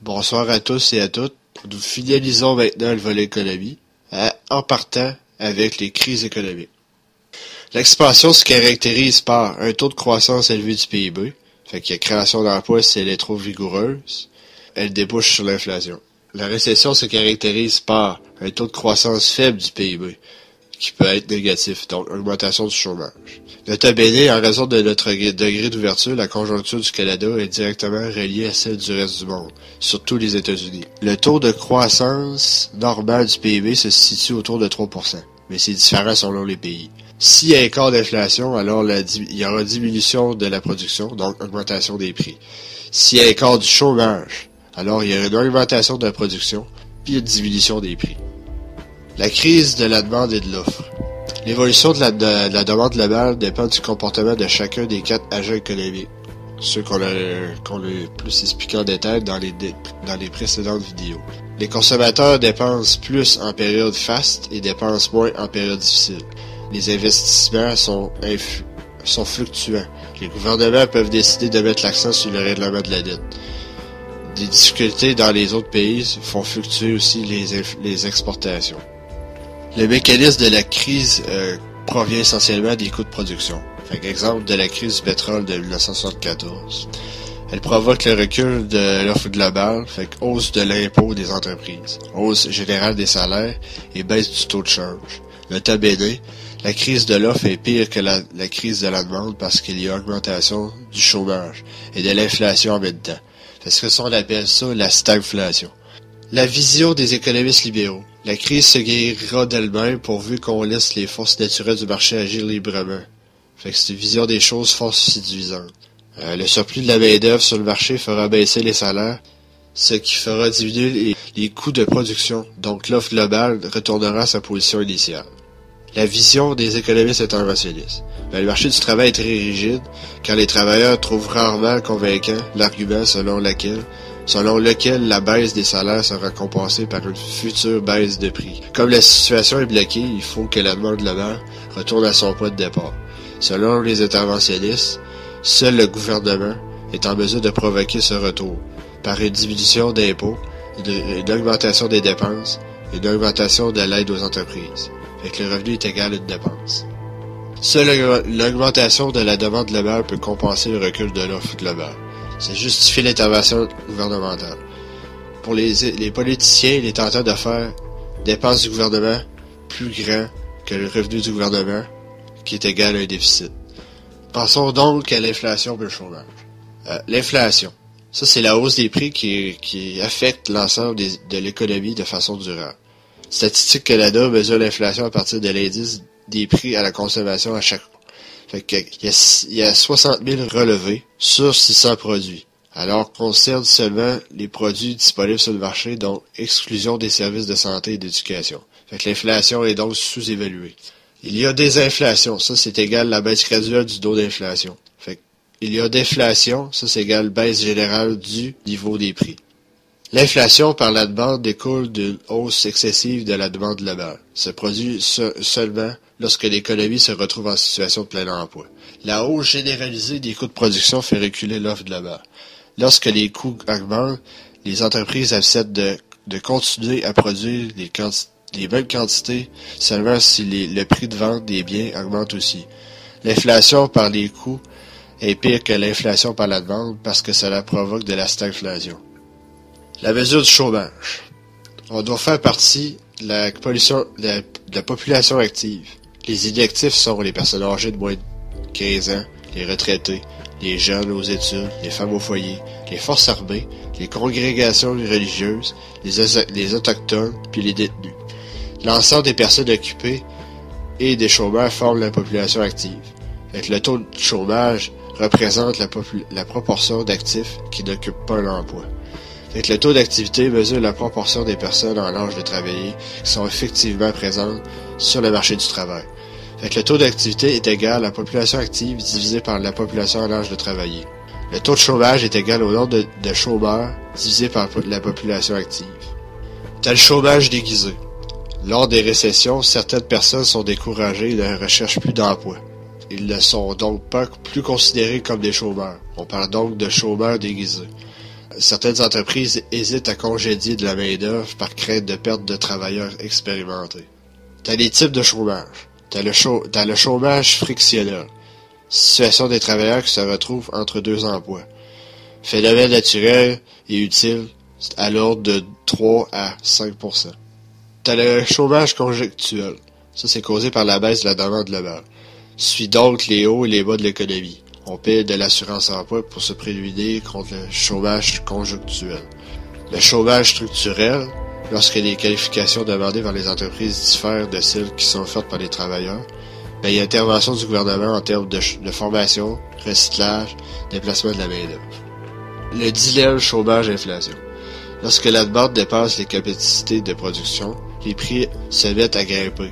Bonsoir à tous et à toutes. Nous finalisons maintenant le volet économie, en partant avec les crises économiques. L'expansion se caractérise par un taux de croissance élevé du PIB, fait que la création d'emplois, si elle est trop vigoureuse, elle débouche sur l'inflation. La récession se caractérise par un taux de croissance faible du PIB, qui peut être négatif, donc augmentation du chômage. Nota bene, en raison de notre degré d'ouverture, la conjoncture du Canada est directement reliée à celle du reste du monde, surtout les États-Unis. Le taux de croissance normal du PIB se situe autour de 3%, mais c'est différent selon les pays. S'il y a écart d'inflation, alors il y aura diminution de la production, donc augmentation des prix. S'il y a écart du chômage, alors il y aura une augmentation de la production, puis une diminution des prix. La crise de la demande et de l'offre. L'évolution de la demande globale dépend du comportement de chacun des 4 agents économiques, ceux qu'on a plus expliqué en détail dans les précédentes vidéos. Les consommateurs dépensent plus en période faste et dépensent moins en période difficile. Les investissements sont fluctuants. Les gouvernements peuvent décider de mettre l'accent sur le règlement de la dette. Des difficultés dans les autres pays font fluctuer aussi les exportations. Le mécanisme de la crise provient essentiellement des coûts de production. Exemple de la crise du pétrole de 1974. Elle provoque le recul de l'offre globale, hausse de l'impôt des entreprises, hausse générale des salaires et baisse du taux de change. Nota bene, la crise de l'offre est pire que la crise de la demande parce qu'il y a augmentation du chômage et de l'inflation en même temps. C'est ce qu'on appelle ça la stagflation. La vision des économistes libéraux. La crise se guérira d'elle-même pourvu qu'on laisse les forces naturelles du marché agir librement. C'est une vision des choses fort séduisante. Le surplus de la main-d'œuvre sur le marché fera baisser les salaires, ce qui fera diminuer les coûts de production, donc l'offre globale retournera à sa position initiale. La vision des économistes interventionnistes. Le marché du travail est très rigide, car les travailleurs trouvent rarement convaincant l'argument selon lequel la baisse des salaires sera compensée par une future baisse de prix. Comme la situation est bloquée, il faut que la demande globale retourne à son point de départ. Selon les interventionnistes, seul le gouvernement est en mesure de provoquer ce retour par une diminution d'impôts, une augmentation des dépenses et une augmentation de l'aide aux entreprises. Le revenu est égal à une dépense. Seule l'augmentation de la demande globale peut compenser le recul de l'offre globale. Ça justifie l'intervention gouvernementale. Pour les politiciens, il est tentant de faire dépenses du gouvernement plus grand que le revenu du gouvernement, qui est égal à un déficit. Pensons donc à l'inflation et le chômage. L'inflation. Ça, c'est la hausse des prix qui affecte l'ensemble de l'économie de façon durable. Statistique Canada mesure l'inflation à partir de l'indice des prix à la consommation à chaque mois. Il y a 60 000 relevés sur 600 produits, alors qu'on concerne seulement les produits disponibles sur le marché, donc exclusion des services de santé et d'éducation. L'inflation est donc sous-évaluée. Il y a désinflation, ça c'est égal à la baisse graduelle du taux d'inflation. Il y a déflation, ça c'est égal à la baisse générale du niveau des prix. L'inflation par la demande découle d'une hausse excessive de la demande globale. Se produit seulement lorsque l'économie se retrouve en situation de plein emploi. La hausse généralisée des coûts de production fait reculer l'offre globale. Lorsque les coûts augmentent, les entreprises acceptent de continuer à produire les mêmes quantités seulement si le prix de vente des biens augmente aussi. L'inflation par les coûts est pire que l'inflation par la demande parce que cela provoque de la stagflation. La mesure du chômage. On doit faire partie de la population active. Les inactifs sont les personnes âgées de moins de 15 ans, les retraités, les jeunes aux études, les femmes au foyer, les forces armées, les congrégations religieuses, les autochtones, puis les détenus. L'ensemble des personnes occupées et des chômeurs forment la population active. Le taux de chômage représente la proportion d'actifs qui n'occupent pas l'emploi. Le taux d'activité mesure la proportion des personnes en âge de travailler qui sont effectivement présentes sur le marché du travail. Le taux d'activité est égal à la population active divisé par la population en âge de travailler. Le taux de chômage est égal au nombre de chômeurs divisé par la population active. T'as le chômage déguisé. Lors des récessions, certaines personnes sont découragées et ne recherchent plus d'emploi. Ils ne sont donc pas plus considérés comme des chômeurs. On parle donc de chômeurs déguisés. Certaines entreprises hésitent à congédier de la main-d'œuvre par crainte de perte de travailleurs expérimentés. T'as les types de chômage. T'as le chômage frictionnel. Situation des travailleurs qui se retrouvent entre deux emplois. Phénomène naturel et utile à l'ordre de 3 à 5%. T'as le chômage conjonctuel. Ça, c'est causé par la baisse de la demande globale. Suit donc les hauts et les bas de l'économie. On paie de l'assurance-emploi pour se prémunir contre le chômage conjonctuel. Le chômage structurel, lorsque les qualifications demandées par les entreprises diffèrent de celles qui sont faites par les travailleurs, il y a intervention du gouvernement en termes de formation, recyclage, déplacement de la main-d'œuvre. Le dilemme chômage-inflation. Lorsque la demande dépasse les capacités de production, les prix se mettent à grimper.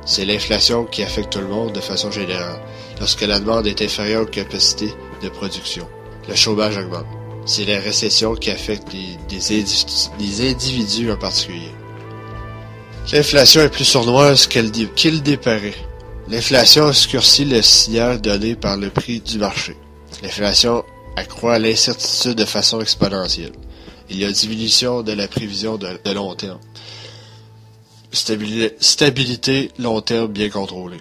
C'est l'inflation qui affecte tout le monde de façon générale, lorsque la demande est inférieure aux capacités de production. Le chômage augmente. C'est la récession qui affecte les individus en particulier. L'inflation est plus sournoise qu'il déparait. L'inflation obscurcit le signal donné par le prix du marché. L'inflation accroît l'incertitude de façon exponentielle. Il y a diminution de la prévision de long terme. Stabilité long terme bien contrôlée.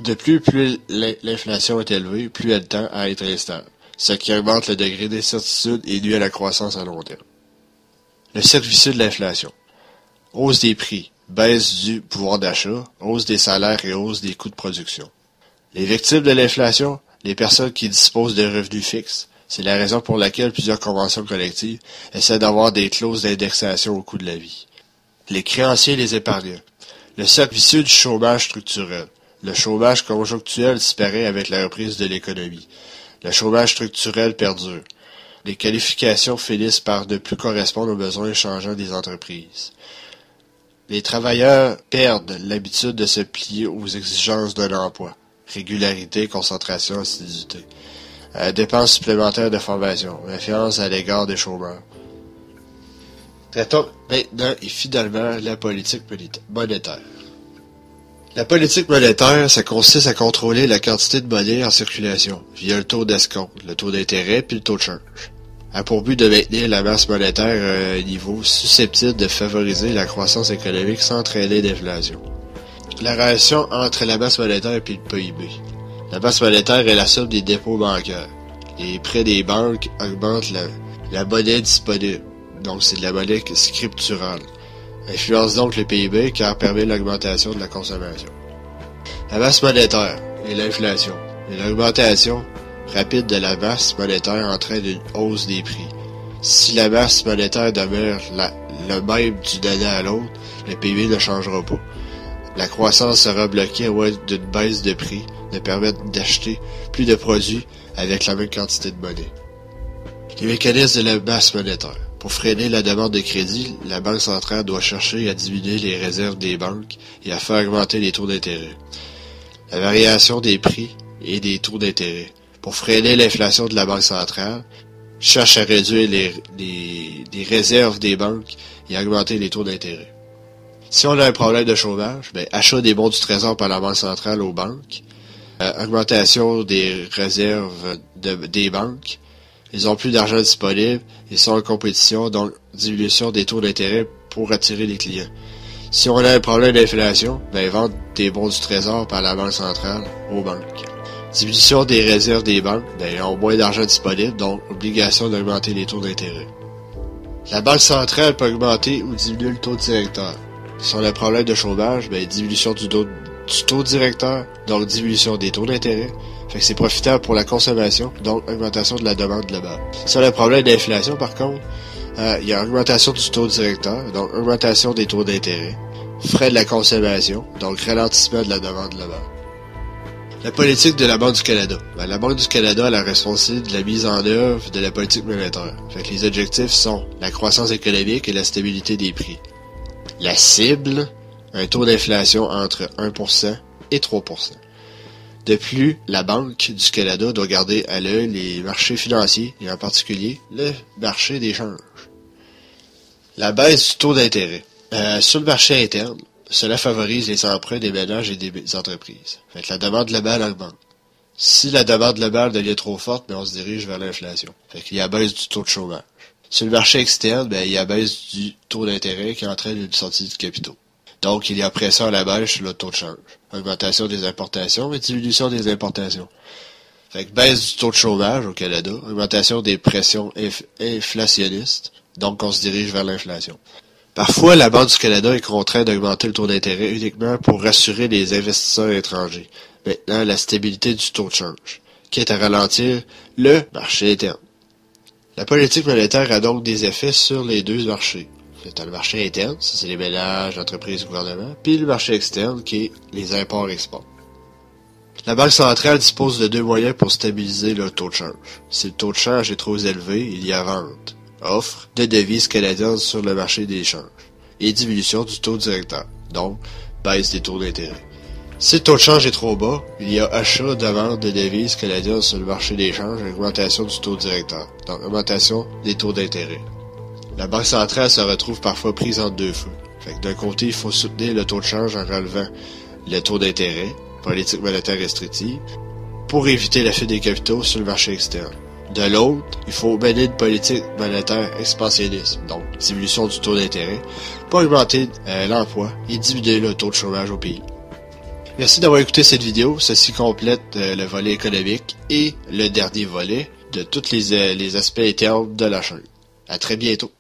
De plus l'inflation est élevée, plus elle tend à être instable, ce qui augmente le degré d'incertitude et nuit à la croissance à long terme. Le cercle vicieux de l'inflation. Hausse des prix, baisse du pouvoir d'achat, hausse des salaires et hausse des coûts de production. Les victimes de l'inflation, les personnes qui disposent de revenus fixes. C'est la raison pour laquelle plusieurs conventions collectives essaient d'avoir des clauses d'indexation au coût de la vie. Les créanciers et les épargnants. Le cercle vicieux du chômage structurel. Le chômage conjonctuel disparaît avec la reprise de l'économie. Le chômage structurel perdure. Les qualifications finissent par ne plus correspondre aux besoins changeants des entreprises. Les travailleurs perdent l'habitude de se plier aux exigences d'un emploi. Régularité, concentration, assiduité. Dépenses supplémentaires de formation. Méfiance à l'égard des chômeurs. Traitons maintenant et finalement la politique monétaire. La politique monétaire, ça consiste à contrôler la quantité de monnaie en circulation, via le taux d'escompte, le taux d'intérêt puis le taux de change, a pour but de maintenir la masse monétaire à un niveau susceptible de favoriser la croissance économique sans entraîner d'inflation. La relation entre la masse monétaire et le PIB. La masse monétaire est la somme des dépôts bancaires. Les prêts des banques augmentent la monnaie disponible, donc c'est de la monnaie scripturale. Influence donc le PIB car permet l'augmentation de la consommation. La masse monétaire et l'inflation. Et l'augmentation rapide de la masse monétaire entraîne une hausse des prix. Si la masse monétaire demeure le même d'une année à l'autre, le PIB ne changera pas. La croissance sera bloquée à moins d'une baisse de prix de permettre d'acheter plus de produits avec la même quantité de monnaie. Les mécanismes de la masse monétaire. Pour freiner la demande de crédit, la Banque centrale doit chercher à diminuer les réserves des banques et à faire augmenter les taux d'intérêt. La variation des prix et des taux d'intérêt. Pour freiner l'inflation de la Banque centrale, cherche à réduire les réserves des banques et à augmenter les taux d'intérêt. Si on a un problème de chômage, achat des bons du trésor par la Banque centrale aux banques, augmentation des réserves des banques, ils ont plus d'argent disponible et sont en compétition, donc diminution des taux d'intérêt pour attirer les clients. Si on a un problème d'inflation, vendre des bons du trésor par la Banque centrale aux banques. Diminution des réserves des banques, ils ont moins d'argent disponible, donc obligation d'augmenter les taux d'intérêt. La Banque centrale peut augmenter ou diminuer le taux directeur. Si on a un problème de chômage, diminution du taux directeur, donc diminution des taux d'intérêt. Fait que c'est profitable pour la consommation, donc augmentation de la demande globale. Si on a un problème d'inflation, par contre, il y a augmentation du taux directeur, donc augmentation des taux d'intérêt. Frais de la consommation, donc ralentissement de la demande globale. La politique de la Banque du Canada. La Banque du Canada a la responsabilité de la mise en œuvre de la politique monétaire. Fait que les objectifs sont la croissance économique et la stabilité des prix. La cible, un taux d'inflation entre 1% et 3%. De plus, la Banque du Canada doit garder à l'œil les marchés financiers et en particulier le marché des changes. La baisse du taux d'intérêt. Sur le marché interne, cela favorise les emprunts des ménages et des entreprises. Fait que la demande globale augmente. Si la demande globale devient trop forte, on se dirige vers l'inflation. Fait qu'il y a baisse du taux de chômage. Sur le marché externe, il y a baisse du taux d'intérêt qui entraîne une sortie du capitaux. Donc, il y a pression à la baisse sur le taux de change. Augmentation des importations et diminution des importations. Fait que baisse du taux de chômage au Canada, augmentation des pressions inflationnistes, donc on se dirige vers l'inflation. Parfois, la Banque du Canada est contrainte d'augmenter le taux d'intérêt uniquement pour rassurer les investisseurs étrangers. Maintenant, la stabilité du taux de change, qui est à ralentir le marché interne. La politique monétaire a donc des effets sur les deux marchés. T'as le marché interne, ça c'est les ménages, entreprises, gouvernements, puis le marché externe qui est les imports-exports. La Banque centrale dispose de deux moyens pour stabiliser le taux de change. Si le taux de change est trop élevé, il y a vente, offre de devises canadiennes sur le marché des changes, et diminution du taux directeur, donc baisse des taux d'intérêt. Si le taux de change est trop bas, il y a achat de vente de devises canadiennes sur le marché des changes et augmentation du taux directeur, donc augmentation des taux d'intérêt. La Banque centrale se retrouve parfois prise entre deux feux. Fait que d'un côté, il faut soutenir le taux de change en relevant le taux d'intérêt, politique monétaire restrictive, pour éviter la fuite des capitaux sur le marché externe. De l'autre, il faut mener une politique monétaire expansionniste, donc diminution du taux d'intérêt, pour augmenter l'emploi et diminuer le taux de chômage au pays. Merci d'avoir écouté cette vidéo. Ceci complète le volet économique et le dernier volet de tous les aspects internes de la chaîne. À très bientôt.